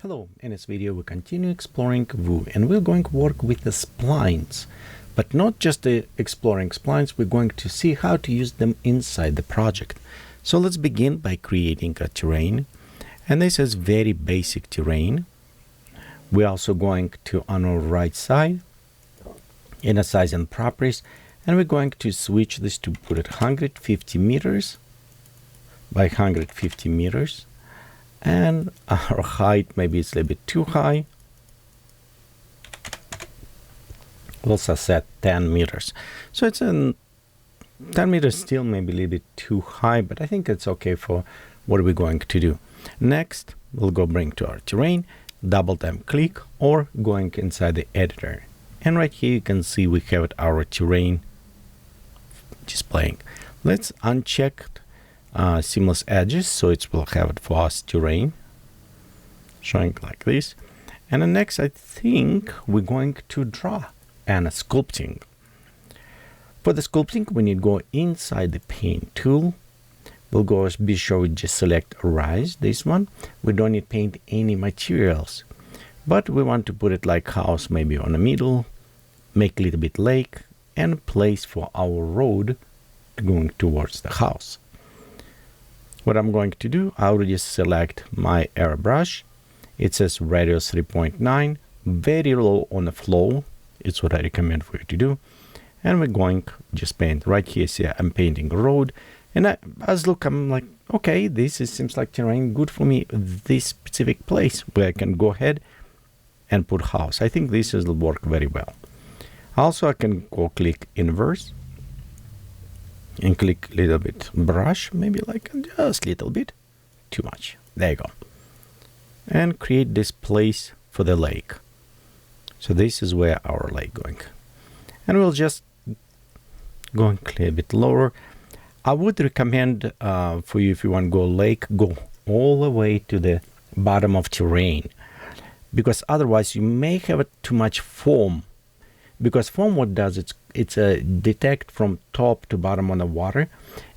Hello, in this video we continue exploring Vue and we're going to work with the splines, but not just the exploring splines, we're going to see how to use them inside the project. So let's begin by creating a terrain, and this is very basic terrain. We're also going to on our right side in a size and properties, and we're going to switch this to put it 150 meters by 150 meters. And our height, maybe it's a little bit too high. We'll also set 10 meters. So it's 10 meters still maybe a little bit too high, but I think it's okay for what we're going to do. Next, we'll go bring to our terrain, double time click, or going inside the editor. And right here you can see we have our terrain displaying. Let's uncheck seamless edges, so it will have it for us terrain showing like this. And then next, I think we're going to draw and sculpting. For the sculpting, we need to go inside the paint tool. We'll go be sure we just select rise, this one. We don't need paint any materials, but we want to put it like house, maybe on the middle, make a little bit lake, and place for our road going towards the house. What I'm going to do, I already select my airbrush. It says radius 3.9, very low on the flow. It's what I recommend for you to do. And we're going just paint right here. See, I'm painting a road, and I'm like, okay, seems like terrain good for me. This specific place where I can go ahead and put house. I think this will work very well. Also, I can go click inverse and click a little bit brush, maybe like just a little bit, too much. There you go. And create this place for the lake. So this is where our lake going. And we'll just go a little bit lower. I would recommend for you, if you want to go lake, go all the way to the bottom of terrain, because otherwise you may have too much foam. Because foam, what does, it's detect from top to bottom on the water,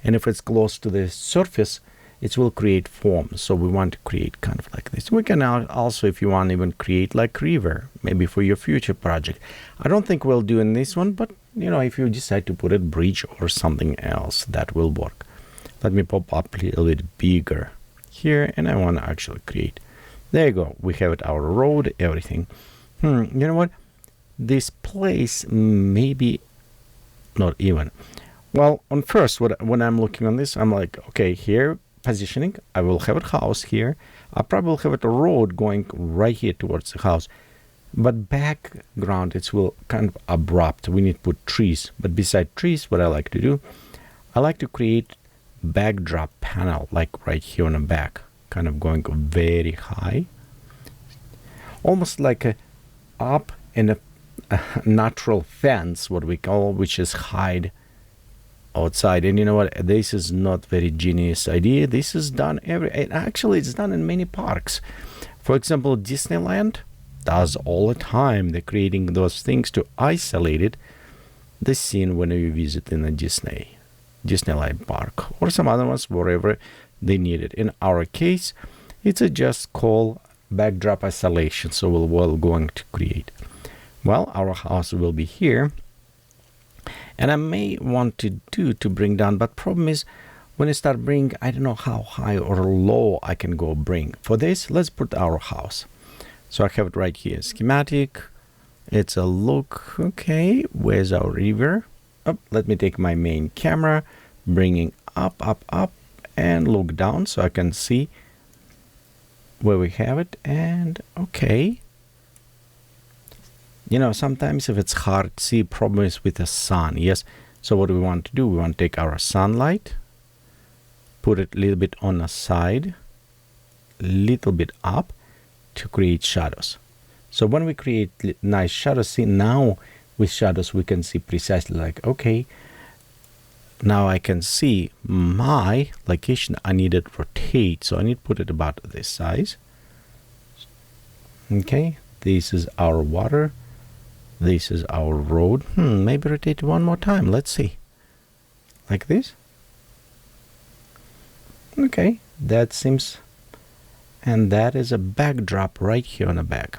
and if it's close to the surface, it will create foam. So we want to create kind of like this. We can also, if you want, even create like river, maybe for your future project. I don't think we'll do in this one, but you know, if you decide to put a bridge or something else, that will work. Let me pop up a little bit bigger here, and I want to actually create. There you go. We have it, our road, everything. You know what? This place maybe not even. Well, on first, when I'm looking on this, I'm like, okay, here positioning, I will have a house here. I probably will have a road going right here towards the house. But background, it will kind of abrupt. We need to put trees. But beside trees, what I like to do, I like to create backdrop panel, like right here on the back, kind of going very high, almost like a up and a natural fence, what we call, which is hide outside. And you know what, this is not very genius idea. This is done actually it's done in many parks. For example, Disneyland does all the time. They're creating those things to isolate it, the scene when you visit in a Disneyland park or some other ones, wherever they need it. In our case, it's just called backdrop isolation. So we're going to create, well, our house will be here, and I may want to bring down, but problem is when I start bring, I don't know how high or low I can go bring. For this, let's put our house. So I have it right here, schematic. It's a look, okay, where's our river? Oh, let me take my main camera, bringing up, and look down so I can see where we have it. And okay. You know, sometimes if it's hard to see, problem is with the sun. Yes. So what do we want to do? We want to take our sunlight, put it a little bit on the side, little bit up to create shadows. So when we create nice shadows, see now with shadows, we can see precisely like, okay, now I can see my location. I need it rotate. So I need to put it about this size. Okay. This is our water. This is our road. Maybe rotate one more time. Let's see. Like this. Okay, that seems And that is a backdrop right here on the back.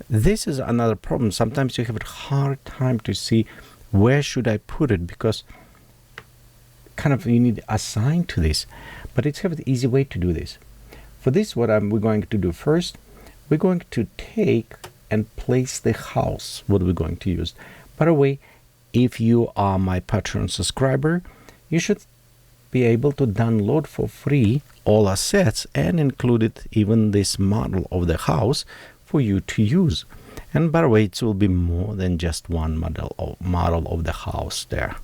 This is another problem. Sometimes you have a hard time to see where should I put it, because kind of you need to assign to this. But it's have an easy way to do this. For this, what we're going to do first, we're going to take and place the house, what we're going to use. By the way, if you are my Patreon subscriber, you should be able to download for free all assets and included even this model of the house for you to use. And by the way, it will be more than just one model of the house there.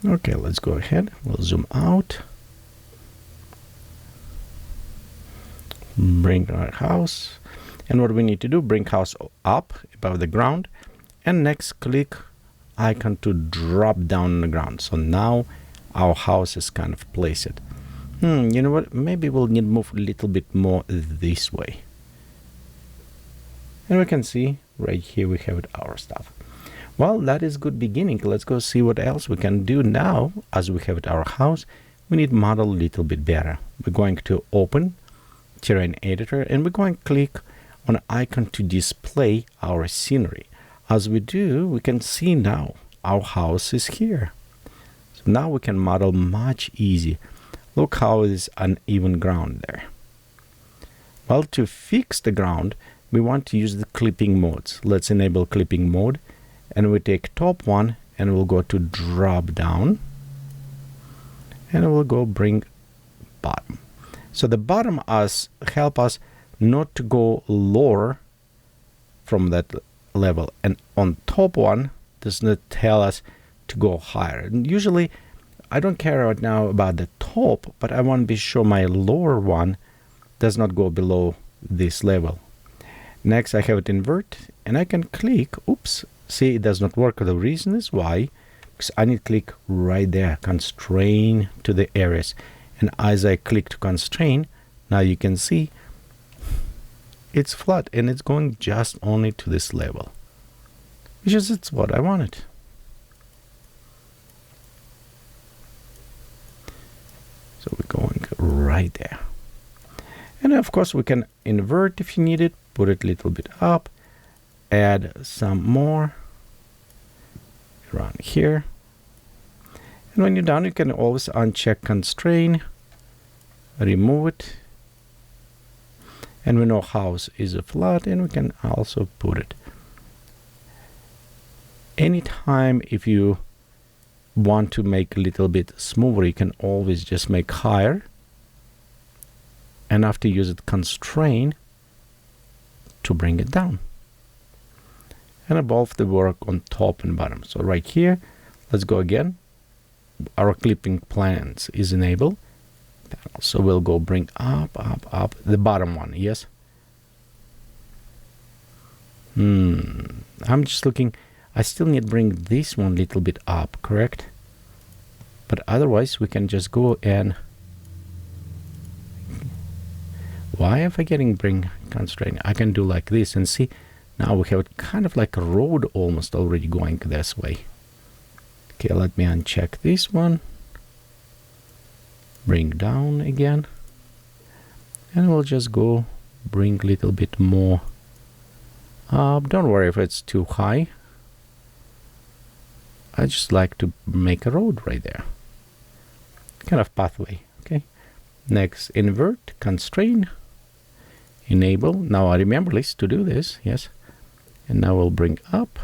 Okay, let's go ahead. We'll zoom out. Bring our house. And what we need to do, bring house up above the ground. And next, click icon to drop down on the ground. So now our house is kind of placed. You know what? Maybe we'll need to move a little bit more this way. And we can see right here we have our stuff. Well, that is good beginning. Let's go see what else we can do now. As we have our house, we need model a little bit better. We're going to open terrain editor and we're going to click on icon to display our scenery. As we do, we can see now our house is here. So now we can model much easier. Look how it is uneven ground there. Well, to fix the ground, we want to use the clipping modes. Let's enable clipping mode. And we take top one and we'll go to drop down. And we'll go bring bottom. So the bottom help us not to go lower from that level. And on top one does not tell us to go higher. And usually I don't care right now about the top, but I want to be sure my lower one does not go below this level. Next, I have it invert and I can click. Oops, see, it does not work. The reason is why, because I need to click right there, constrain to the areas. And as I click to constrain, now you can see it's flat and it's going just only to this level, which is it's what I wanted. So we're going right there. And of course we can invert if you need it, put it a little bit up, add some more around here. And when you're done, you can always uncheck constrain, remove it. And we know house is a flat and we can also put it. Anytime if you want to make a little bit smoother, you can always just make higher. And after use it constrain to bring it down. And above the work on top and bottom. So right here, let's go again. Our clipping plans is enabled. So we'll go bring up the bottom one. Yes. I'm just looking. I still need to bring this one a little bit up, correct? But otherwise we can just go and why am I getting bring constraint? I can do like this and see now we have kind of like a road almost already going this way. Okay, let me uncheck this one. Bring down again. And we'll just go bring a little bit more up. Don't worry if it's too high. I just like to make a road right there. Kind of pathway, okay? Next, invert, constrain, enable. Now I remember this to do this, yes. And now we'll bring up.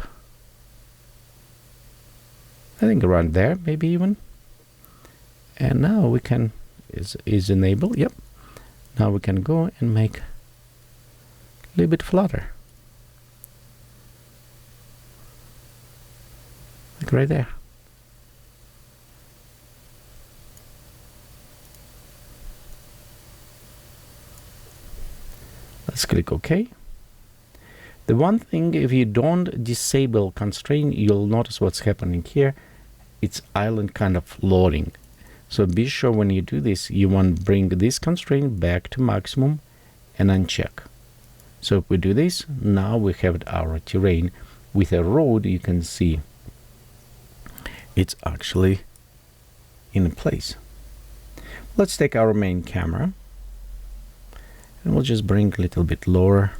I think around there, maybe even. And now we can, is enabled, yep. Now we can go and make a little bit flatter. Like right there. Let's click OK. The one thing, if you don't disable constraint, you'll notice what's happening here. It's island kind of loading. So be sure when you do this, you want to bring this constraint back to maximum and uncheck. So if we do this, now we have our terrain with a road. You can see it's actually in place. Let's take our main camera And we'll just bring a little bit lower.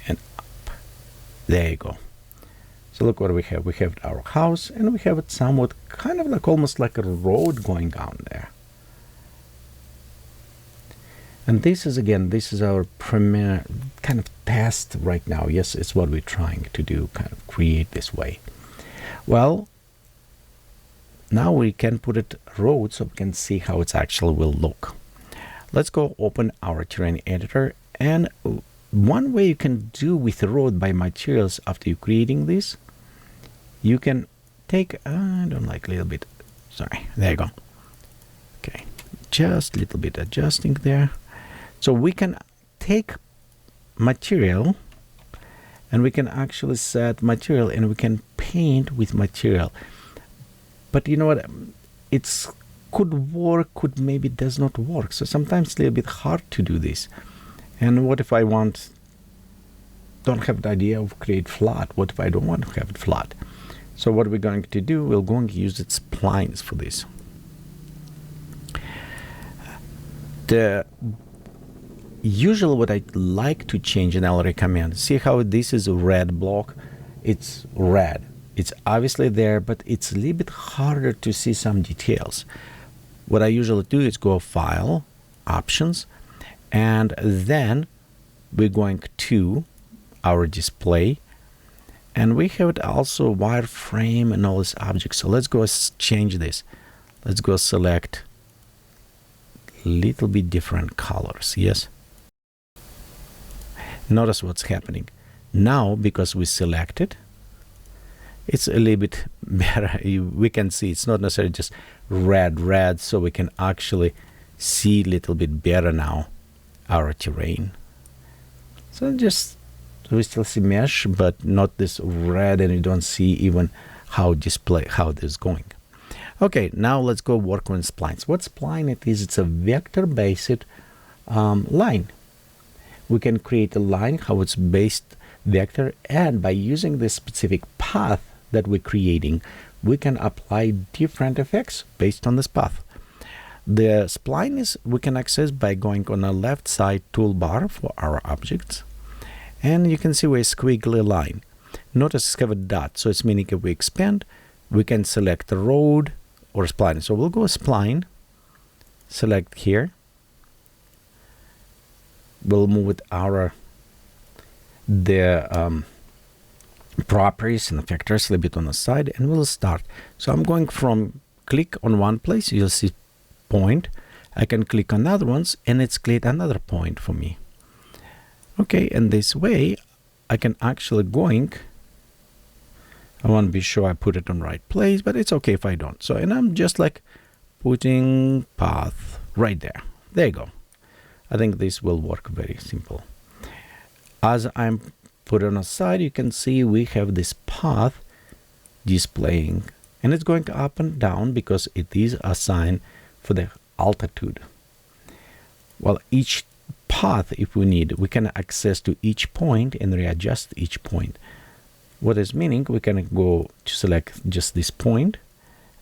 And up. There you go. So look what we have. We have our house, and we have it somewhat kind of like almost like a road going down there. And this is, again, this is our premier kind of test right now. Yes, it's what we're trying to do, kind of create this way. Well, now we can put it road so we can see how it actually will look. Let's go open our terrain editor. And one way you can do with the road by materials after you creating this, you can take, I don't like a little bit, sorry, there you go. Okay, just a little bit adjusting there. So we can take material and we can actually set material and we can paint with material. But you know what, it's could work, could maybe does not work. So sometimes it's a little bit hard to do this. And what if I don't have the idea of create flat? What if I don't want to have it flat? So what we're going to do, we're going to use its splines for this. Usually what I like to change, and I'll recommend, see how this is a red block? It's red. It's obviously there, but it's a little bit harder to see some details. What I usually do is go File, Options, and then we're going to our display, and we have it also wireframe and all these objects. So let's go change this. Let's go select a little bit different colors. Yes. Notice what's happening now, because we selected, it's a little bit better. We can see it's not necessarily just red, so we can actually see a little bit better now our terrain. So just we still see mesh, but not this red, and you don't see even how this is going. Okay, now let's go work on splines. What spline it is? It's a vector-based line. We can create a line how it's based vector, and by using this specific path that we're creating, we can apply different effects based on this path. The spline is we can access by going on the left side toolbar for our objects, and you can see a squiggly line. Notice we have a dot, so it's meaning if we expand, we can select the road or spline. So we'll go spline, select here. We'll move with the properties and factors a little bit on the side, and we'll start. So I'm going from click on one place, you'll see point. I can click on other ones, and it's create another point for me. Okay, and this way I can actually I want to be sure I put it on right place, but it's okay if I don't. So, and I'm just like putting path right there. There you go. I think this will work very simple. As I'm put on a side, you can see we have this path displaying, and it's going up and down because it is assigned for the altitude. Well, each path, if we need, we can access to each point and readjust each point. What is meaning, we can go to select just this point,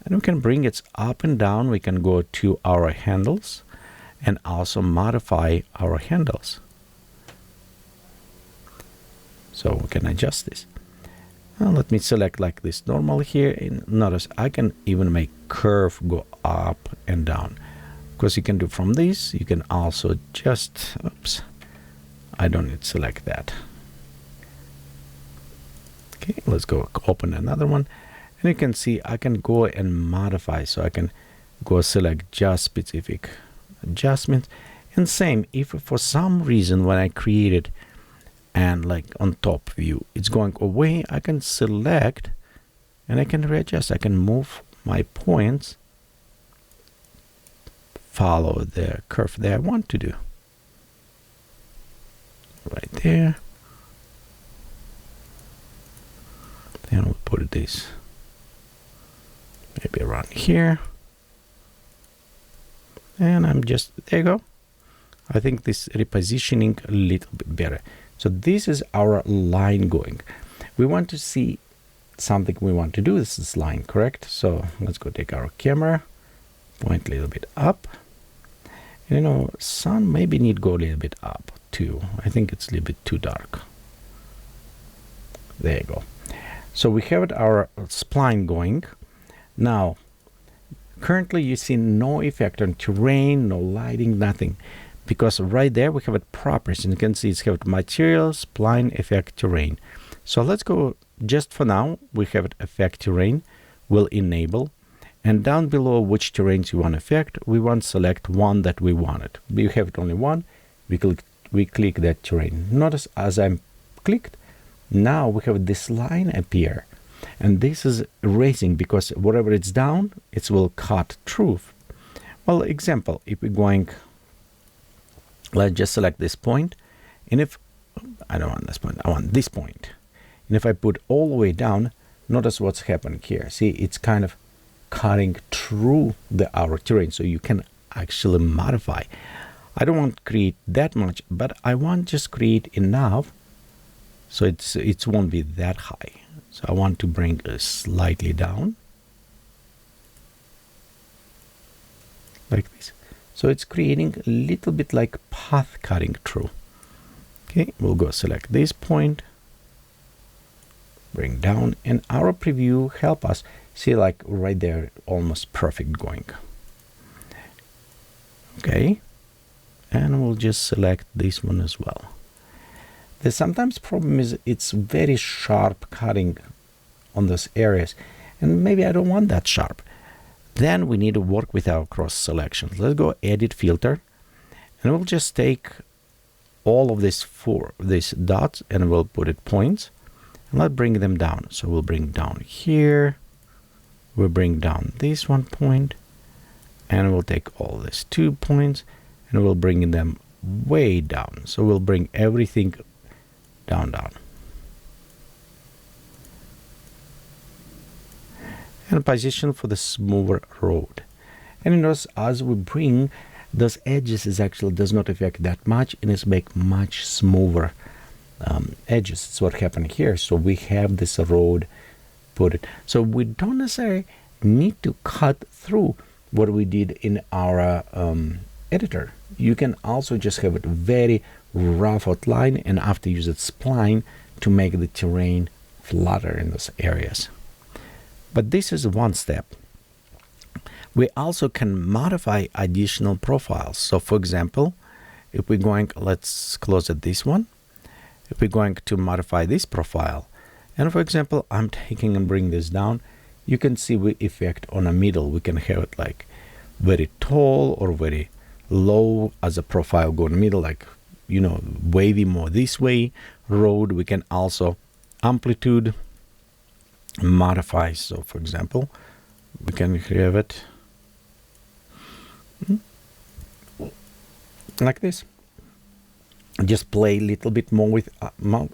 and we can bring it up and down. We can go to our handles and also modify our handles. So we can adjust this. Now let me select like this normal here, and notice I can even make curve go up and down. Because you can do from this, you can also just, oops, I don't need to select that. Okay, let's go open another one, and you can see I can go and modify. So I can go select just specific adjustments, and same if for some reason when I created and like on top view it's going away, I can select and I can readjust. I can move my points, follow the curve that I want to do right there. Then we'll put this maybe around here, and I'm just, there you go. I think this repositioning a little bit better. So this is our line going. We want to see something we want to do. This is line, correct? So let's go take our camera, point a little bit up. You know, sun maybe need go a little bit up too. I think it's a little bit too dark. There you go. So we have our spline going. Now, currently you see no effect on terrain, no lighting, nothing. Because right there we have it properties, and you can see it's have material, spline, effect, terrain. So let's go, just for now, we have it effect terrain, will enable. And down below which terrains you want to affect, we want to select one that we wanted. We have it only one, we click that terrain. Notice as I'm clicked, now we have this line appear. And this is erasing because whatever it's down, it will cut through. Well, example, if we're going, let's just select this point. And if, I don't want this point, I want this point. And if I put all the way down, notice what's happening here. See, it's kind of cutting through our terrain, so you can actually modify. I don't want to create that much, but I want just create enough so it won't be that high. So I want to bring it slightly down like this. So it's creating a little bit like path cutting through. Okay, we'll go select this point, bring down, and our preview help us see, like right there, almost perfect going. Okay, and we'll just select this one as well. The sometimes problem is it's very sharp cutting on those areas, and maybe I don't want that sharp. Then we need to work with our cross selections. Let's go edit filter, and we'll just take all of these dots and we'll put it points, and let's bring them down. So we'll bring down here, we'll bring down this 1 point, and we'll take all these 2 points and we'll bring them way down. So we'll bring everything down. And position for the smoother road. And you notice as we bring those edges, is actually does not affect that much, and it's make much smoother edges. That's what happened here. So we have this road put it. So we don't necessarily need to cut through what we did in our editor. You can also just have a very rough outline and after use it spline to make the terrain flatter in those areas. But this is one step. We also can modify additional profiles. So for example, if we're going, let's close it this one. If we're going to modify this profile, and for example, I'm taking and bring this down, you can see we effect on a middle. We can have it like very tall or very low as a profile go in the middle, like, you know, wavy more this way. Road, we can also amplitude modify. So for example, we can have it like this. Just play a little bit more with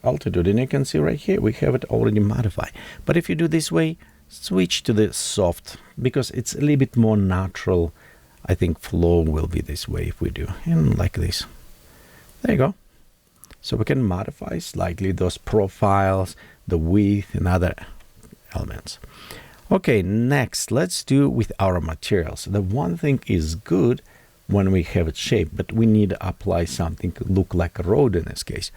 altitude, and you can see right here we have it already modified. But if you do this way, switch to the soft, because it's a little bit more natural. I think flow will be this way if we do, and like this. There you go. So we can modify slightly those profiles, the width, and other elements. Okay, next let's do with our materials. The one thing is good when we have it shaped, but we need to apply something to look like a road in this case.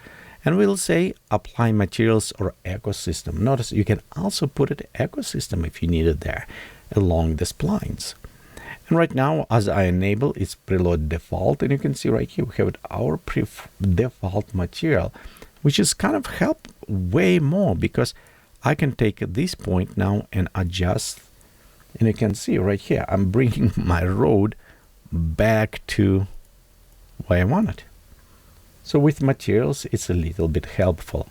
And we'll say apply materials or ecosystem. Notice you can also put it ecosystem if you need it there along the splines. And right now, as I enable, it's preload default, and you can see right here we have our default material, which is kind of help way more because I can take this point now and adjust, and you can see right here I'm bringing my road back to where I want it. So with materials, it's a little bit helpful.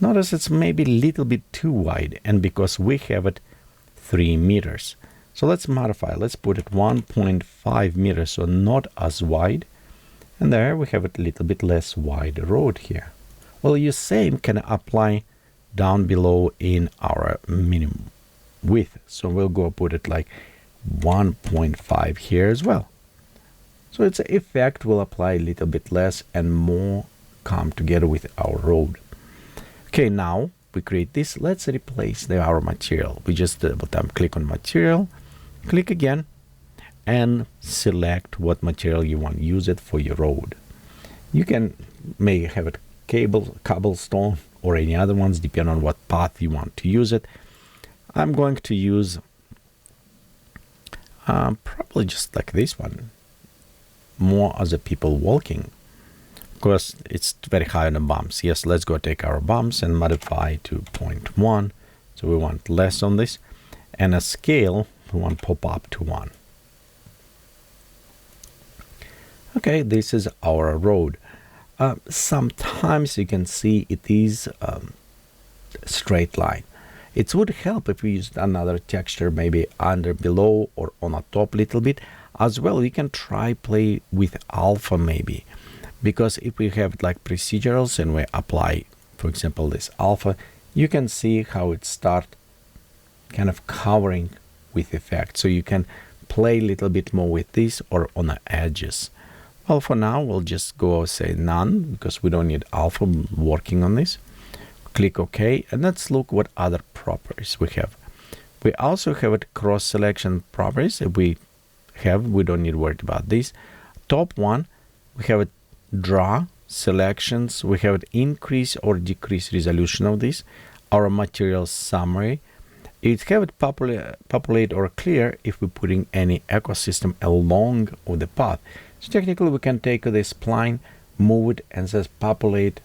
Notice it's maybe a little bit too wide, and because we have it 3 meters. So let's modify. Let's put it 1.5 meters, so not as wide. And there we have it a little bit less wide road here. Well, you same can apply down below in our minimum width. So we'll go put it like 1.5 here as well. So its effect will apply a little bit less and more come together with our road. Okay, now we create this. Let's replace our material. We just double tap, click on material, click again, and select what material you want to use it for your road. You can may have it cobblestone or any other ones, depending on what path you want to use it. I'm going to use probably just like this one, more as a people walking. Of course, it's very high on the bumps. Yes, let's go take our bumps and modify to 0.1. So we want less on this. And a scale, we want pop up to 1. Okay, this is our road. Sometimes you can see it is a straight line. It would help if we used another texture, maybe under, below, or on the top a little bit. As well, you can try play with alpha maybe. Because if we have like procedurals and we apply, for example, this alpha, you can see how it starts kind of covering with effect. So you can play a little bit more with this or on the edges. Well, for now, we'll just go say none because we don't need alpha working on this. Click OK, and let's look what other properties we have. We also have it cross selection properties. If we don't need to worry about this. Top one, we have it draw selections. We have it increase or decrease resolution of this. Our material summary. It have it populate or clear if we're putting any ecosystem along with the path. So technically we can take this spline, move it, and says populate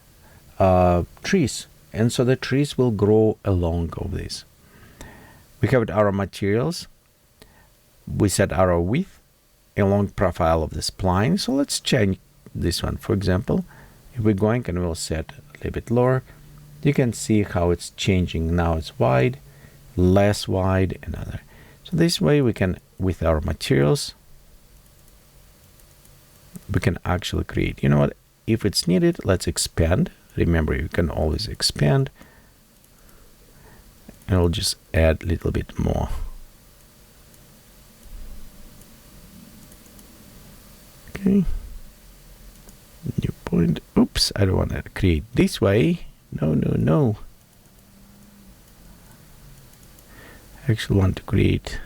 trees, and so the trees will grow along of this. We have our materials. We set our width along profile of the spline. So let's change this one. For example, if we're going and we'll set a little bit lower, you can see how it's changing. Now it's wide, less wide, and other. So this way we can, with our materials, we can actually create. You know what? If it's needed, let's expand. Remember, you can always expand. And we'll just add a little bit more. Okay. New point. Oops, I don't want to create this way. No, no, no. I actually want to create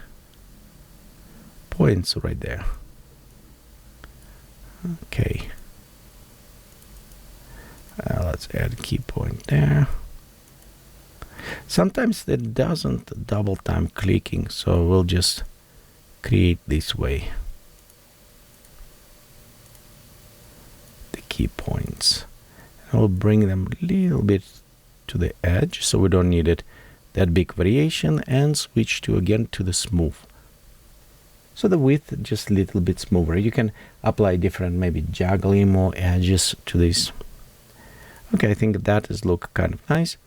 points right there. Okay. Let's add key point there. Sometimes it doesn't double time clicking, so we'll just create this way. The key points. And we'll bring them a little bit to the edge, so we don't need it that big variation, and switch to again to the smooth. So the width just a little bit smoother. You can apply different maybe juggling more edges to this. Okay, I think that is look kind of nice.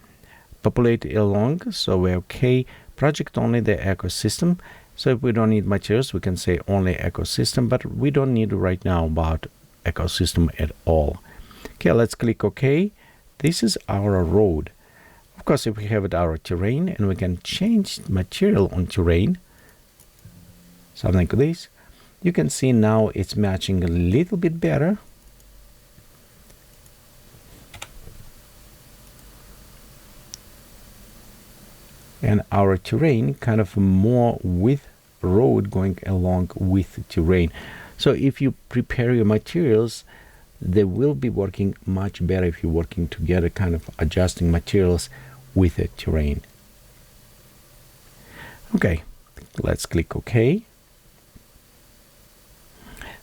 Populate along, so we're okay. Project only the ecosystem. So if we don't need materials, we can say only ecosystem, but we don't need right now about ecosystem at all. Okay, let's click OK. This is our road. Of course, if we have it our terrain, and we can change material on terrain, something like this, you can see now it's matching a little bit better. And our terrain kind of more with road going along with terrain. So if you prepare your materials, they will be working much better if you're working together, kind of adjusting materials with the terrain. Okay, let's click OK.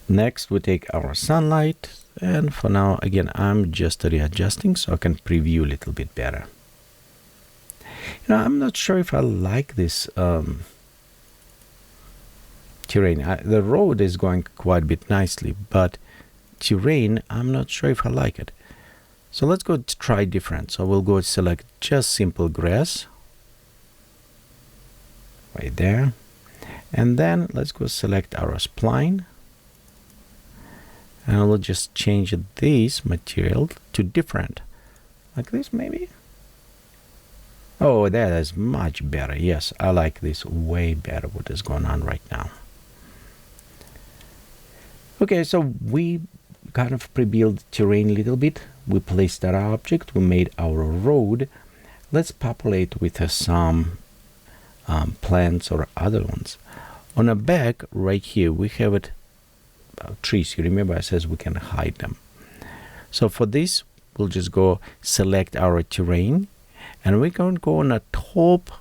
Next, we take our sunlight, and for now, again, I'm just readjusting so I can preview a little bit better. You know, I'm not sure if I like this terrain. The road is going quite a bit nicely, but terrain, I'm not sure if I like it. So let's go try different. So we'll go select just simple grass right there, and then let's go select our spline, and we'll just change this material to different, like this maybe. Oh, that is much better. Yes, I like this way better, what is going on right now. Okay, so we kind of pre-built terrain a little bit. We placed our object, we made our road. Let's populate with some plants or other ones. On the back, right here, we have it trees. You remember I says we can hide them. So for this, we'll just go select our terrain, and we're going to go on the top,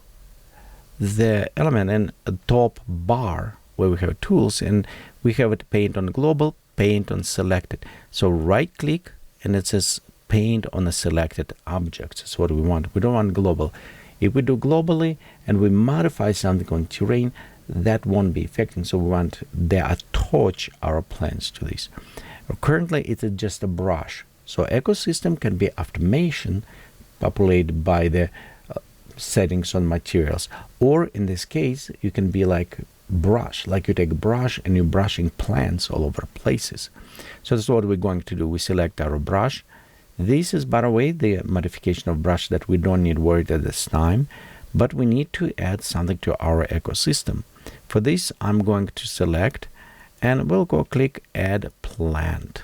the element and a top bar where we have tools, and we have it paint on global, paint on selected. So right click, and it says paint on the selected objects. That's what we want. We don't want global. If we do globally and we modify something on terrain, that won't be affecting. So we want to attach our plans to this. Currently, it is just a brush. So ecosystem can be automation populated by the settings on materials, or in this case, you can be like brush, like you take a brush and you're brushing plants all over places. So that's what we're going to do. We select our brush. This is, by the way, the modification of brush that we don't need worried at this time, but we need to add something to our ecosystem. For this, I'm going to select, and we'll go click add plant.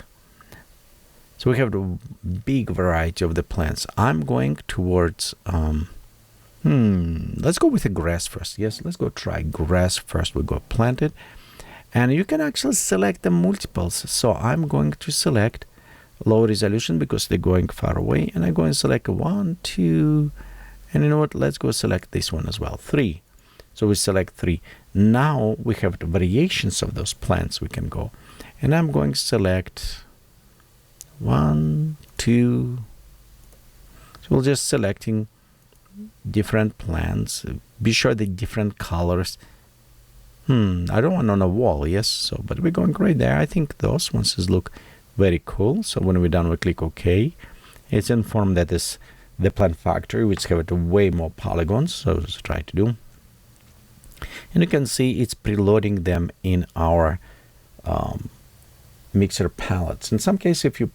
So we have a big variety of the plants. I'm going towards, let's go with the grass first. Yes, let's go try grass first. We go plant it. And you can actually select the multiples. So I'm going to select low resolution because they're going far away. And I'm going to select 1, 2, and you know what? Let's go select this one as well, 3. So we select 3. Now we have the variations of those plants we can go. And I'm going to select 1, 2. So we're just selecting different plants. Be sure the different colors. I don't want on a wall, yes. So, but we're going right there. I think those ones look very cool. So when we're done, we click OK. It's informed that this the plant factory, which have way more polygons. So let's try to do. And you can see it's preloading them in our mixer palettes. In some cases, if you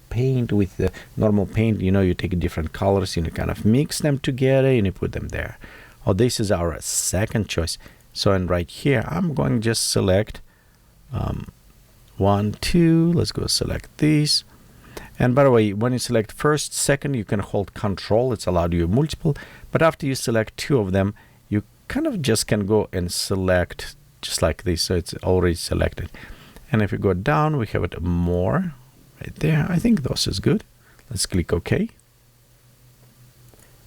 paint with the normal paint, you take different colors and you kind of mix them together and you put them there. Oh, this is our second choice. So, and right here, I'm going to just select 1, 2. Let's go select these. And by the way, when you select first, second, you can hold Control. It's allowed you multiple. But after you select 2 of them, you kind of just can go and select just like this. So it's already selected. And if you go down, we have it more right there. I think this is good. Let's click OK.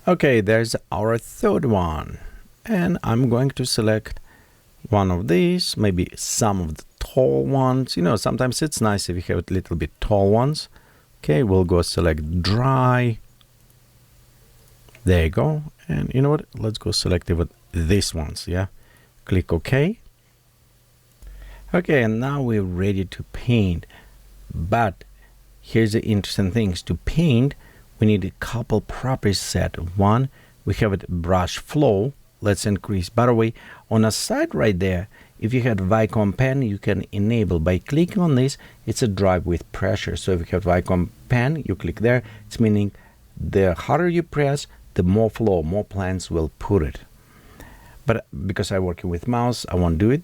Okay, there's our third one. And I'm going to select one of these, maybe some of the tall ones. Sometimes it's nice if you have a little bit tall ones. Okay, we'll go select dry. There you go. And you know what? Let's go select it with these ones. Yeah. Click OK. Okay, and now we're ready to paint. But here's the interesting things. To paint, we need a couple properties set. One, we have a brush flow. Let's increase. By the way, on the side right there, if you had Vicom pen, you can enable by clicking on this. It's a drive with pressure. So if you have Vicom pen, you click there. It's meaning the harder you press, the more flow, more plants will put it. But because I'm working with mouse, I won't do it.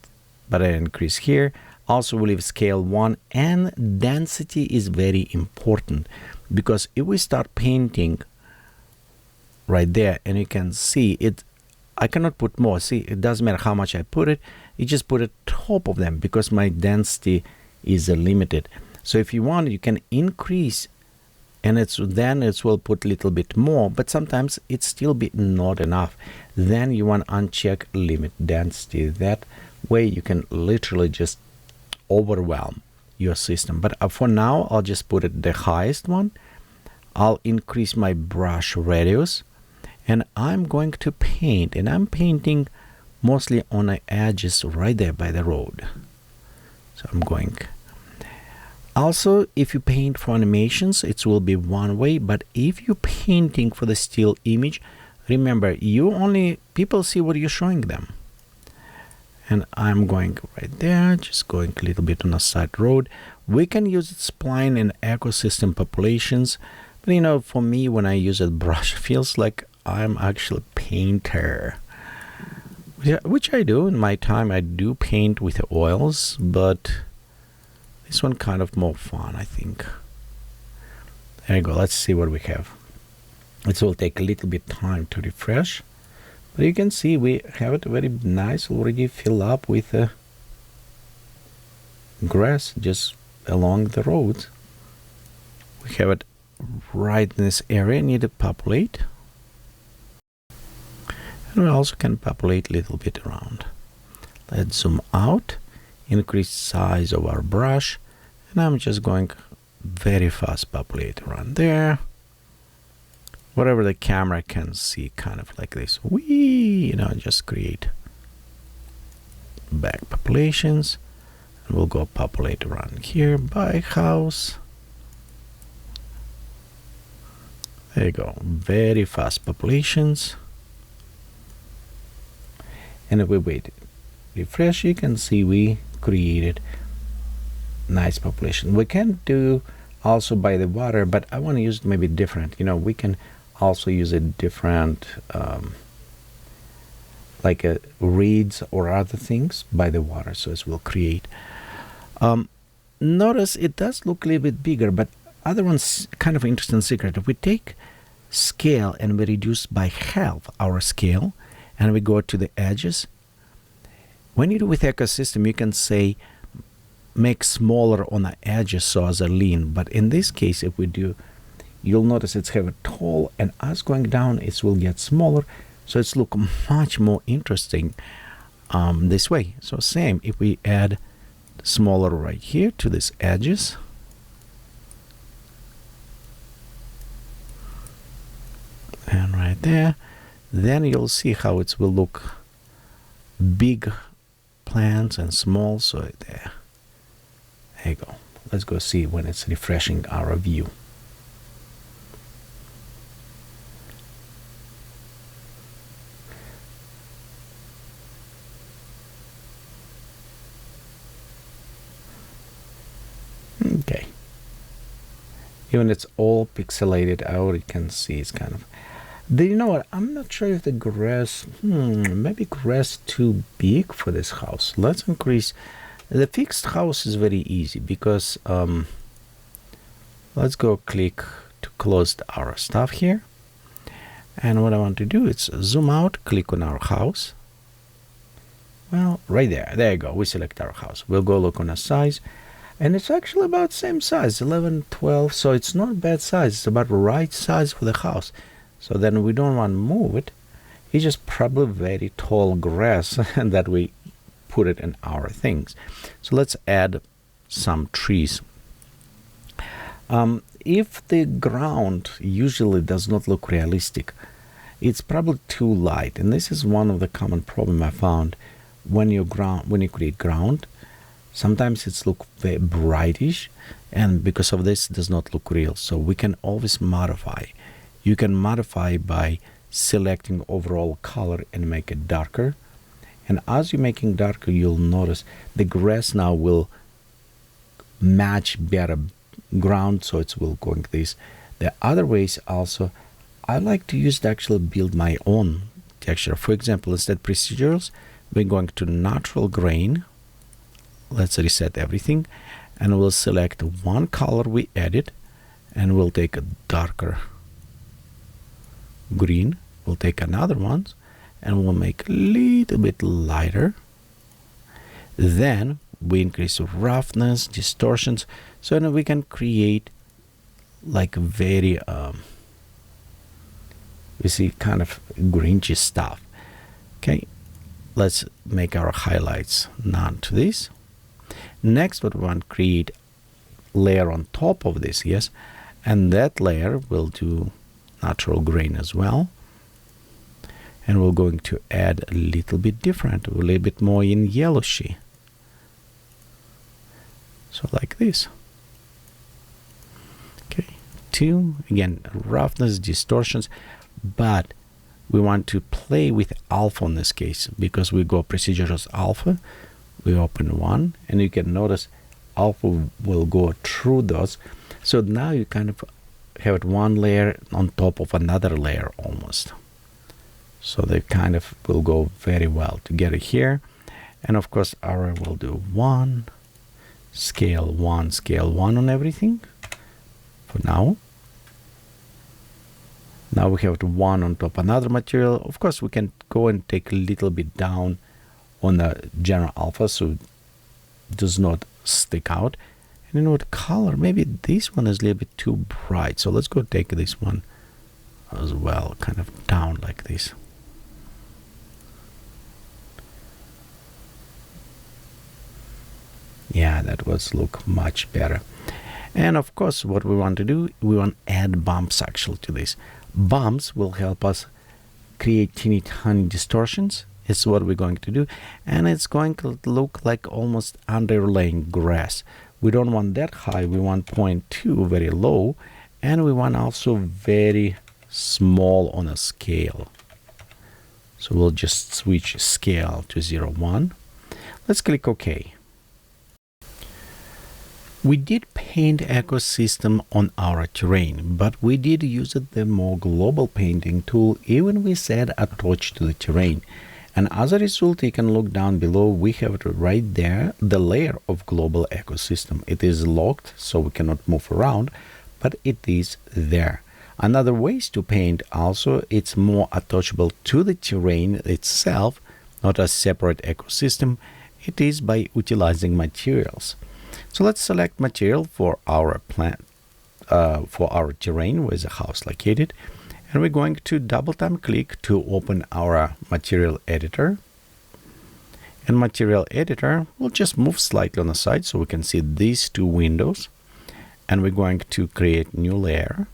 But I increase here. Also, we leave scale 1, and density is very important because if we start painting right there, and you can see it, I cannot put more. See, it doesn't matter how much I put it. You just put it top of them because my density is limited. So if you want, you can increase, and then it will put a little bit more, but sometimes it's still be not enough. Then you want to uncheck limit density. That way you can literally just overwhelm your system. But for now, I'll just put it the highest one. I'll increase my brush radius, and I'm going to paint, and I'm painting mostly on the edges right there by the road. So I'm going. Also, if you paint for animations, it will be one way, but if you're painting for the still image, remember, people see what you're showing them. And I'm going right there, just going a little bit on the side road. We can use spline in ecosystem populations, but for me, when I use a brush, it feels like I'm actually a painter. Yeah, which I do in my time. I do paint with oils, but this one kind of more fun, I think. There you go. Let's see what we have. It will take a little bit time to refresh, But you can see we have it very nice already filled up with grass just along the roads. We have it right in this area, need to populate. And we also can populate a little bit around. Let's zoom out, increase size of our brush, and I'm just going very fast populate around there. Whatever the camera can see, kind of like this. Whee! Just create back populations. And we'll go populate around here by house. There you go. Very fast populations. And if we wait, refresh, you can see we created nice population. We can do also by the water, but I want to use maybe different. We can also use a different like reeds or other things by the water, so as we'll create. Notice it does look a little bit bigger, but other one's kind of interesting secret. If we take scale and we reduce by half our scale and we go to the edges, when you do with ecosystem, you can say make smaller on the edges so as a lean. But in this case, if we do, you'll notice it's have a tall, and as going down, it will get smaller. So it's look much more interesting this way. So same, if we add smaller right here to these edges, and right there, then you'll see how it will look big plants and small. So there you go. Let's go see when it's refreshing our view. Okay. Even it's all pixelated out, you can see it's kind of. You know what? I'm not sure if the grass, maybe grass too big for this house. Let's increase. The fixed house is very easy because let's go click to close our stuff here. And what I want to do is zoom out, click on our house. Well, right there. There you go. We select our house. We'll go look on a size. And it's actually about same size, 11, 12. So it's not bad size. It's about right size for the house. So then we don't want to move it. It's just probably very tall grass and that we put it in our things. So let's add some trees. If the ground usually does not look realistic, it's probably too light. And this is one of the common problem I found when you create ground. Sometimes it's look very brightish, and because of this, it does not look real. So we can always modify. You can modify by selecting overall color and make it darker. And as you're making darker, you'll notice the grass now will match better ground, so it will go like this. The other ways also, I like to use to actually build my own texture. For example, instead procedurals, we're going to natural grain. Let's reset everything, and we'll select one color we edit, and we'll take a darker green. We'll take another one, and we'll make a little bit lighter. Then we increase roughness, distortions, so now we can create like very we see kind of grungy stuff. Okay, let's make our highlights none to this. Next, what we want to create layer on top of this, yes, and that layer will do natural grain as well. And we're going to add a little bit different, a little bit more in yellowishy. So like this. Okay, two, again, roughness, distortions, but we want to play with alpha in this case because we go procedurals alpha. We open one, and you can notice alpha will go through those. So now you kind of have one layer on top of another layer almost. So they kind of will go very well together here. And of course, our will do one, scale one on everything for now. Now we have one on top another material. Of course, we can go and take a little bit down on the general alpha so it does not stick out. And you know what, color, maybe this one is a little bit too bright. So let's go take this one as well, kind of down like this. Yeah, that was look much better. And of course, what we want to do, we want to add bumps actually to this. Bumps will help us create teeny tiny distortions. It's what we're going to do. And it's going to look like almost underlaying grass. We don't want that high. We want 0.2 very low. And we want also very small on a scale. So we'll just switch scale to 0.1. Let's click OK. We did paint ecosystem on our terrain, but we did use the more global painting tool even we set a touch to the terrain. And as a result, you can look down below, we have it right there, the layer of global ecosystem. It is locked, so we cannot move around, but it is there. Another ways to paint also, it's more attachable to the terrain itself, not a separate ecosystem. It is by utilizing materials. So let's select material for our plant, for our terrain where the house located, and we're going to double click to open our material editor. And material editor will just move slightly on the side so we can see these two windows. And we're going to create new layer.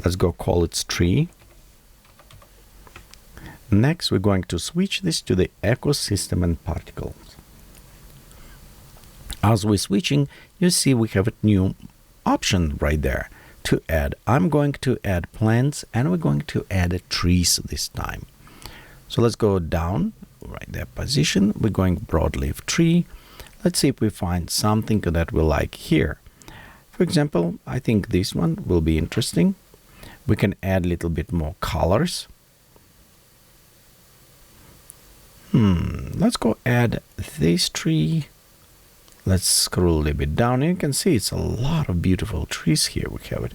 Let's go call it tree. Next, we're going to switch this to the ecosystem and particles. As we're switching, you see we have a new option right there to add. I'm going to add plants and we're going to add trees this time. So let's go down, right there position. We're going broadleaf tree. Let's see if we find something that we like here. For example, I think this one will be interesting. We can add a little bit more colors. Let's go add this tree. Let's scroll a little bit down. You can see it's a lot of beautiful trees here. We have it.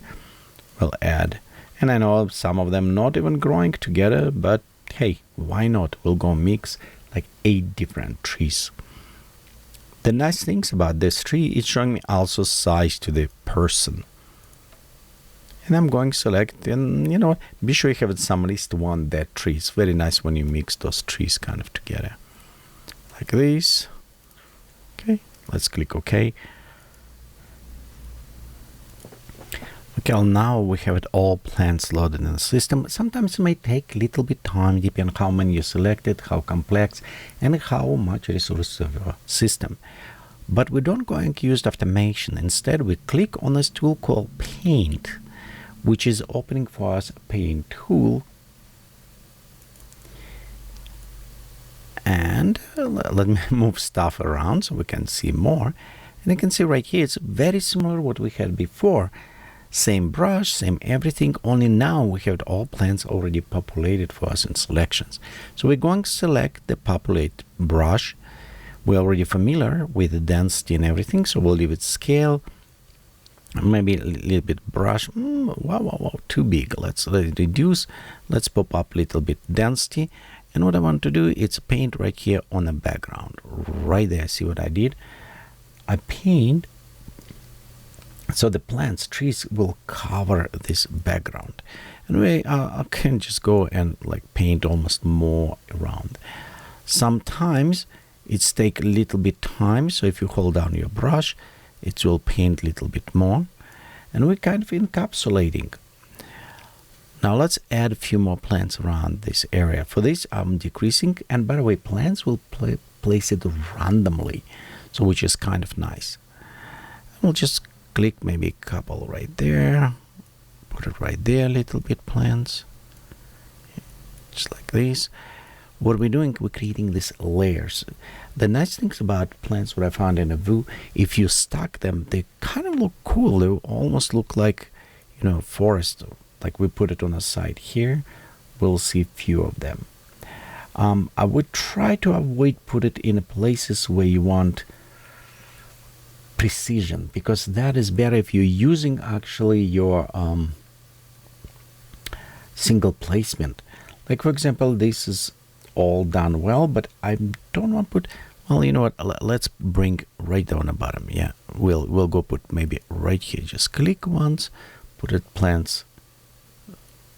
We'll add. And I know some of them not even growing together, but hey, why not? We'll go mix like 8 different trees. The nice things about this tree is showing me also size to the person. And I'm going to select, and you know what, be sure you have some at least one dead tree. It's very nice when you mix those trees kind of together. Like this. Okay. Let's click OK. Okay, now we have it all plants loaded in the system. Sometimes it may take a little bit time, depending on how many you selected, how complex, and how much resources of your system. But we don't going to use automation. Instead, we click on this tool called Paint, which is opening for us a Paint tool. And let me move stuff around so we can see more. And you can see right here, it's very similar to what we had before. Same brush, same everything, only now we have all plants already populated for us in selections. So we're going to select the populate brush. We're already familiar with the density and everything, so we'll leave it scale. Maybe a little bit brush. Wow, too big. Let's let it reduce. Let's pop up a little bit density. And what I want to do is paint right here on the background. Right there, see what I did? I paint so the plants, trees will cover this background. And I can just go and like paint almost more around. Sometimes it's take a little bit time. So if you hold down your brush, it will paint a little bit more. And we're kind of encapsulating. Now let's add a few more plants around this area. For this, I'm decreasing. And by the way, plants will place it randomly, so which is kind of nice. We'll just click maybe a couple right there. Put it right there, a little bit plants. Just like this. What we're doing, we're creating these layers. The nice things about plants, what I found in a Vue, if you stack them, they kind of look cool. They almost look like, you know, forest. Like we put it on the side here, we'll see a few of them. I would try to avoid put it in places where you want precision, because that is better if you're using actually your single placement. Like for example, this is all done well, but I don't want to put, well, you know what, let's bring right down the bottom. Yeah, we'll go put maybe right here. Just click once, put it plants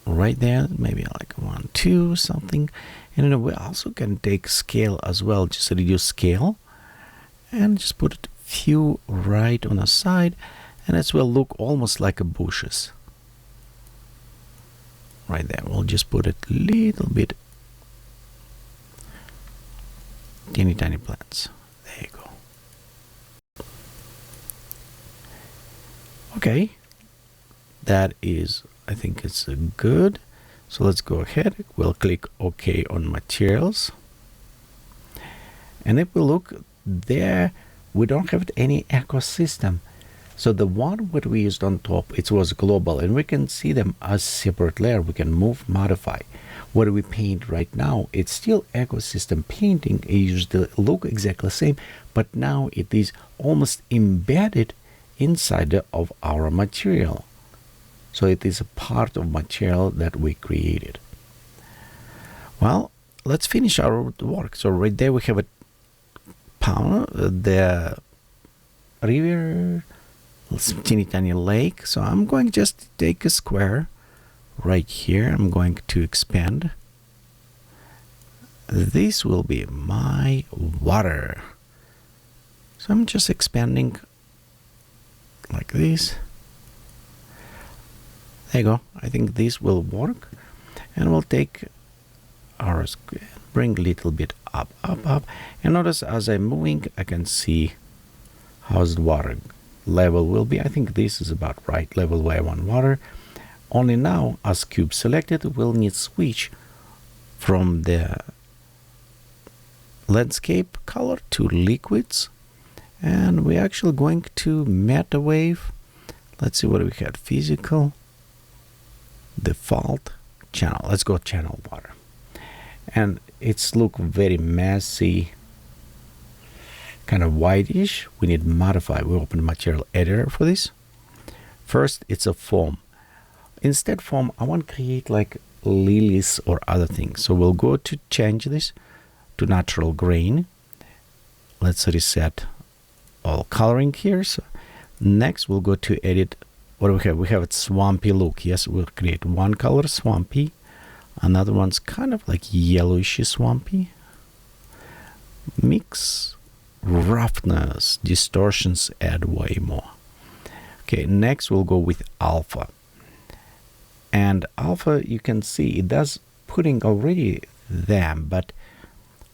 right there, maybe like 1, 2, something. And then we also can take scale as well, just reduce scale and just put it few right on the side, and it will look almost like a bushes right there. We'll just put it little bit teeny tiny plants. There you go. Okay, that is, I think it's good. So let's go ahead, we'll click OK on materials, and if we look there, we don't have any ecosystem. So the one what we used on top, it was global, and we can see them as separate layer. We can move, modify. What we paint right now, it's still ecosystem painting. It used to look exactly the same, but now it is almost embedded inside of our material. So it is a part of material that we created. Well, let's finish our work. So right there we have a pond, the river, teeny tiny lake. So I'm going just to take a square right here. I'm going to expand. This will be my water. So I'm just expanding like this. There you go. I think this will work. And we'll take our square, bring a little bit up, up, up. And notice as I'm moving, I can see how's the water level will be. I think this is about right level where I want water. Only now, as cube selected, we'll need switch from the landscape color to liquids. And we're actually going to meta wave. Let's see what we had. Physical, default, channel. Let's go channel water. And it's look very messy, kind of whitish. We need modify. We open material editor for this. First, it's a foam. Instead foam, I want to create like lilies or other things. So we'll go to change this to natural grain. Let's reset all coloring here. So next, we'll go to edit. What do we have? We have a swampy look. Yes, we'll create one color swampy. Another one's kind of like yellowish swampy. Mix, roughness, distortions, add way more. Okay, next we'll go with alpha. And alpha, you can see it does putting already them, but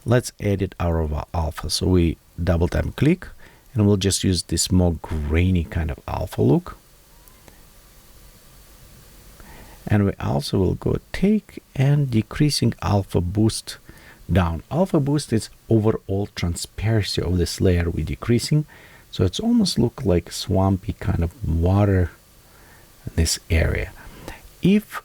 let's edit our alpha. So we double time click, and we'll just use this more grainy kind of alpha look. And we also will go take and decreasing alpha boost down. Alpha boost is overall transparency of this layer we're decreasing. So it's almost look like swampy kind of water in this area. If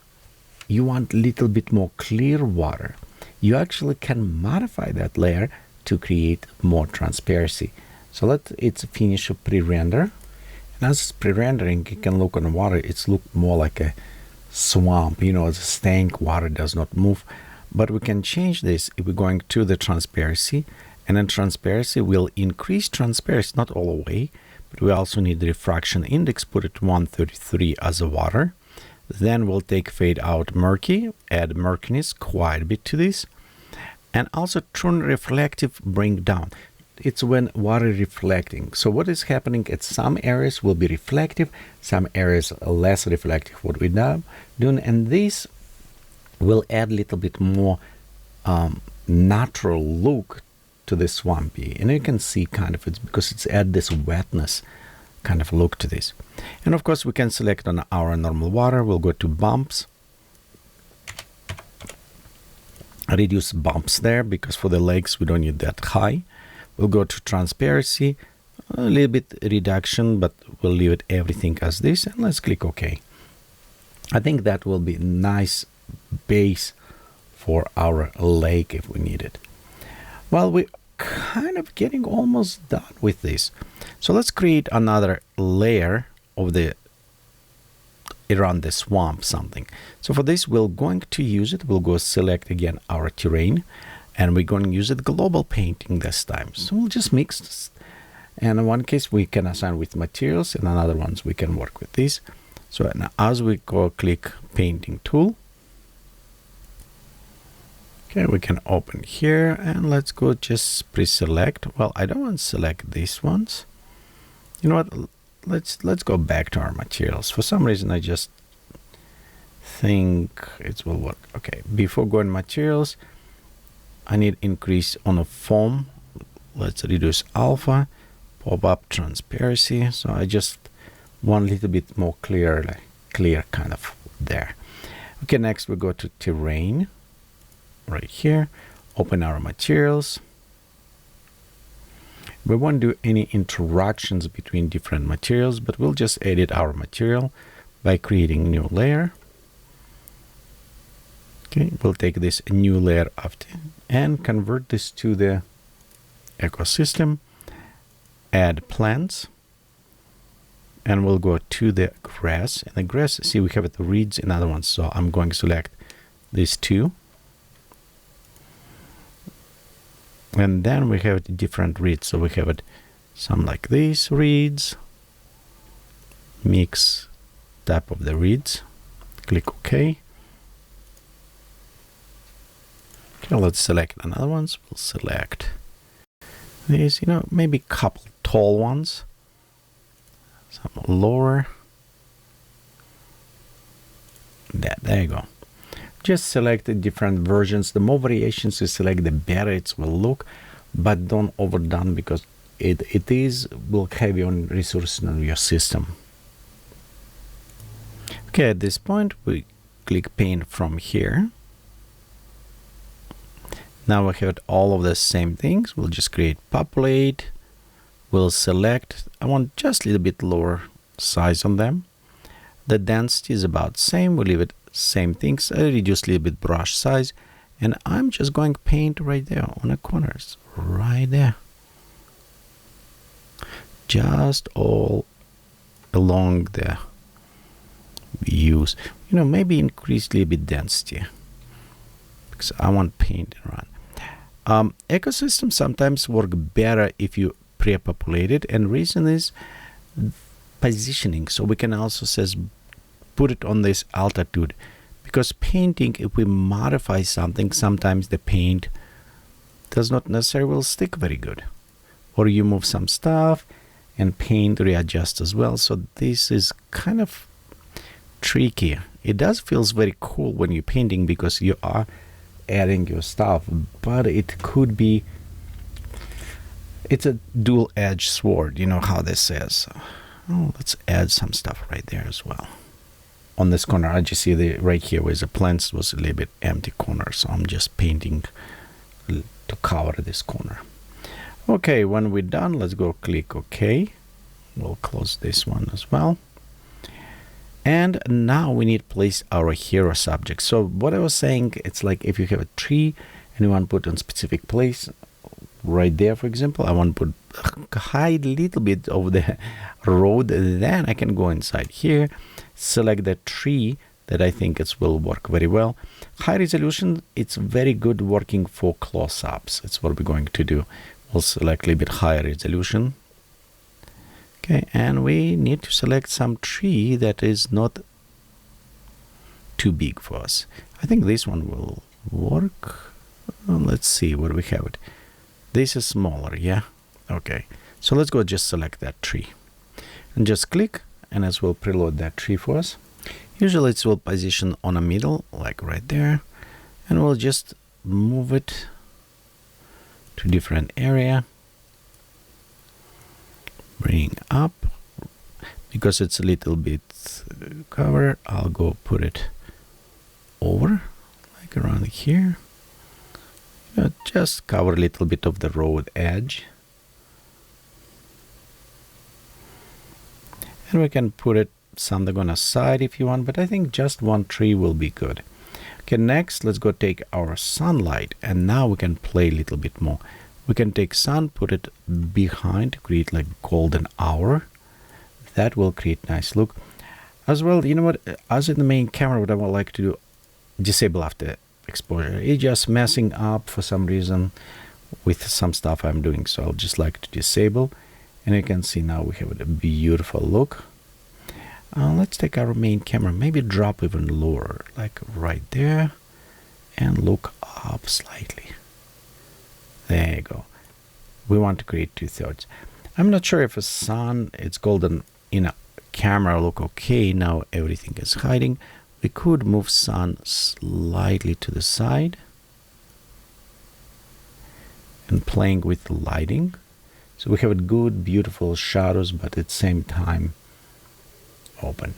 you want a little bit more clear water, you actually can modify that layer to create more transparency. So it's finish a pre-render. And as it's pre-rendering, you can look on the water, it's look more like a swamp, you know, as a stank, water does not move. But we can change this if we're going to the transparency, and then transparency will increase transparency, not all the way, but we also need the refraction index, put it 133 as a water. Then we'll take fade out murky, add murkiness quite a bit to this, and also turn reflective, bring down. It's when water reflecting. So what is happening at some areas will be reflective, some areas are less reflective, what we're doing, and this will add a little bit more natural look to the swampy. And you can see kind of it's because it's add this wetness kind of look to this. And of course we can select on our normal water. We'll go to bumps, reduce bumps there, because for the lakes we don't need that high. We'll go to transparency, a little bit reduction, but we'll leave it everything as this, and let's click OK. I think that will be a nice base for our lake if we need it. Well, we're kind of getting almost done with this. So let's create another layer of the around the swamp something. So for this, we're going to use it. We'll go select again our terrain, and we're going to use it global painting this time. So we'll just mix this. And in one case, we can assign with materials, and in other ones, we can work with these. So now as we go click painting tool, okay, we can open here, and let's go just pre-select. Well, I don't want to select these ones. You know what? Let's go back to our materials. For some reason, I just think it will work. Okay, before going materials, I need increase on a foam. Let's reduce alpha, pop up transparency. So I just want a little bit more clear, like clear kind of there. Okay, next we go to terrain. Right here, open our materials. We won't do any interactions between different materials, but we'll just edit our material by creating new layer. Okay, we'll take this new layer after and convert this to the ecosystem, add plants, and we'll go to the grass. And the grass, see, we have the reeds and other ones, so I'm going to select these two. And then we have different reeds. So we have it some like these reeds, mix type of the reeds, click OK. Okay, let's select another ones. We'll select these, you know, maybe a couple tall ones, some lower. There you go. Just select the different versions. The more variations you select, the better it will look, but don't overdone, because it will have your own resources in your system. Okay, at this point we click paint from here. Now we have all of the same things. We'll just create populate. We'll select, I want just a little bit lower size on them. The density is about same. We'll leave it same things. I reduce a little bit brush size, and I'm just going to paint right there on the corners, right there, just all along the views. You know, maybe increase a little bit density because I want paint around. Ecosystems sometimes work better if you pre-populate it, and reason is positioning. So we can also says put it on this altitude, because painting, if we modify something, sometimes the paint does not necessarily will stick very good, or you move some stuff and paint readjust as well. So this is kind of tricky. It does feels very cool when you're painting because you are adding your stuff, but it could be, it's a dual-edged sword, you know how this says. Oh, let's add some stuff right there as well. On this corner, I just see the right here where the plants was a little bit empty corner, so I'm just painting to cover this corner. Okay, when we're done, let's go click OK. We'll close this one as well. And now we need to place our hero subject. So what I was saying, it's like if you have a tree and you want to put in a specific place, right there, for example, I want to hide a little bit of the road, then I can go inside here, select the tree that I think it will work very well. High resolution, it's very good working for close-ups. It's what we're going to do. We'll select a little bit higher resolution. Okay, and we need to select some tree that is not too big for us. I think this one will work. Let's see where we have it. This is smaller, yeah? Okay, so let's go just select that tree. And just click, and it will preload that tree for us. Usually it will position on a middle, like right there. And we'll just move it to different area. Bring up. Because it's a little bit covered, I'll go put it over, like around here. Just cover a little bit of the road edge. And we can put it something on a side if you want, but I think just one tree will be good. Okay, next let's go take our sunlight, and now we can play a little bit more. We can take sun, put it behind, create like golden hour. That will create nice look. As well, you know what, as in the main camera, what I would like to do, disable after exposure. It's just messing up for some reason with some stuff I'm doing, so I'll just like to disable, and you can see now we have a beautiful look. Let's take our main camera, maybe drop even lower, like right there, and look up slightly. There you go. We want to create 2/3. I'm not sure if a sun, it's golden in a camera look okay. Now everything is hiding. We could move sun slightly to the side and playing with the lighting. So we have a good, beautiful shadows, but at the same time open.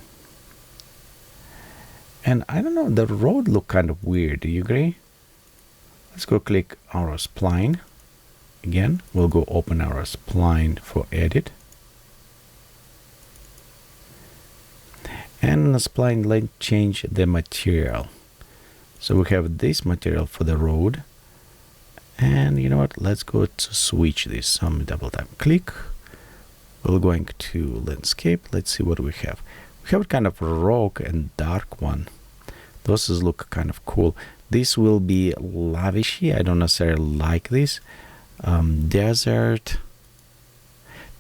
And I don't know, the road look kind of weird. Do you agree? Let's go click our spline. Again, we'll go open our spline for edit. And in the spline, let's change the material. So we have this material for the road. And you know what? Let's go to switch this. So I'm double tap click. We're going to landscape. Let's see what we have. We have kind of rock and dark one. Those look kind of cool. This will be lavishy. I don't necessarily like this. Desert.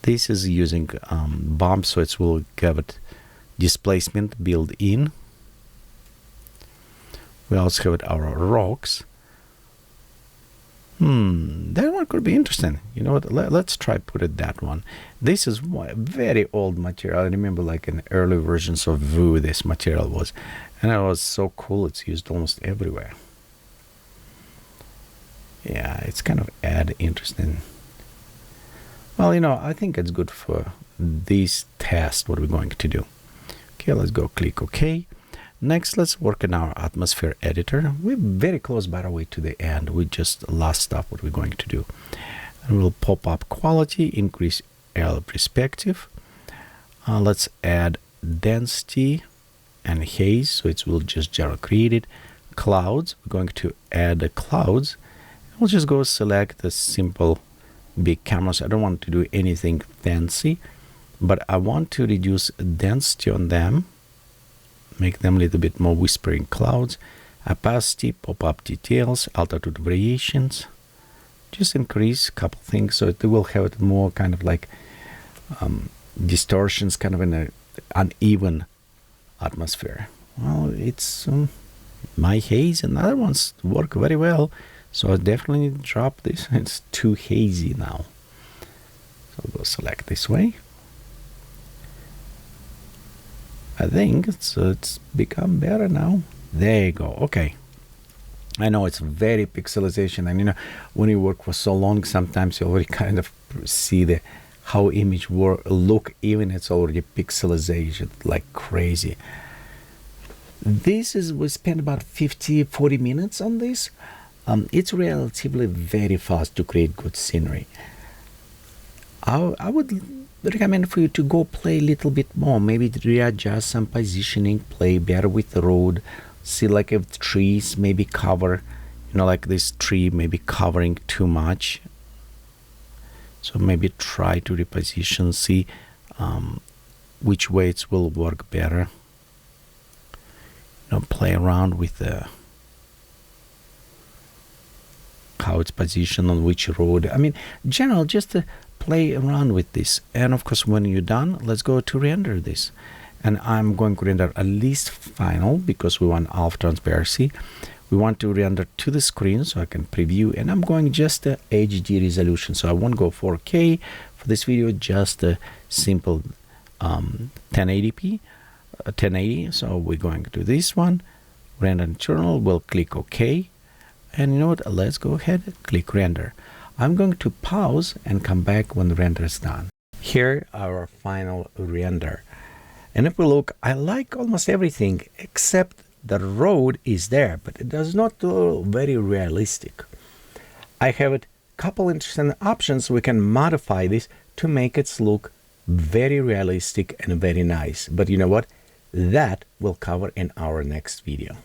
This is using bump, so it will give it displacement built in. We also have our rocks. That one could be interesting. You know what? Let's try put it that one. This is very old material. I remember like in early versions of Vue this material was, and it was so cool. It's used almost everywhere. Yeah, it's kind of interesting. Well, you know, I think it's good for this test, what we're going to do. Okay, let's go click OK. Next, let's work in our atmosphere editor. We're very close, by the way, to the end. We just last stop what we're going to do. And we'll pop up quality, increase L perspective. Let's add density and haze, so it will just create it. Clouds, we're going to add the clouds. We'll just go select the simple big cameras. I don't want to do anything fancy, but I want to reduce density on them, make them a little bit more whispering clouds. Opacity, pop-up details, altitude variations. Just increase a couple things so it will have it more kind of like distortions, kind of in an uneven atmosphere. Well, it's my haze and other ones work very well. So I definitely drop this. It's too hazy now. So we'll select this way. I think it's become better now. There you go. Okay. I know it's very pixelization, and you know when you work for so long, sometimes you already kind of see how image look, even it's already pixelization like crazy. This is, we spent about 40 minutes on this. It's relatively very fast to create good scenery. I would recommend for you to go play a little bit more, maybe readjust some positioning, play better with the road, see like if trees maybe cover, you know, like this tree maybe covering too much. So maybe try to reposition, see which way it will work better. You know, play around with the how it's positioned on which road. I mean, general, just play around with this. And of course, when you're done, let's go to render this. And I'm going to render at least final because we want half transparency. We want to render to the screen so I can preview. And I'm going just a HD resolution. So I won't go 4K for this video, just a simple 1080p, 1080. So we're going to do this one, render internal. We'll click OK. And you know what? Let's go ahead, click render. I'm going to pause and come back when the render is done. Here, our final render. And if we look, I like almost everything except the road is there, but it does not look very realistic. I have a couple interesting options. We can modify this to make it look very realistic and very nice. But you know what? That we'll cover in our next video.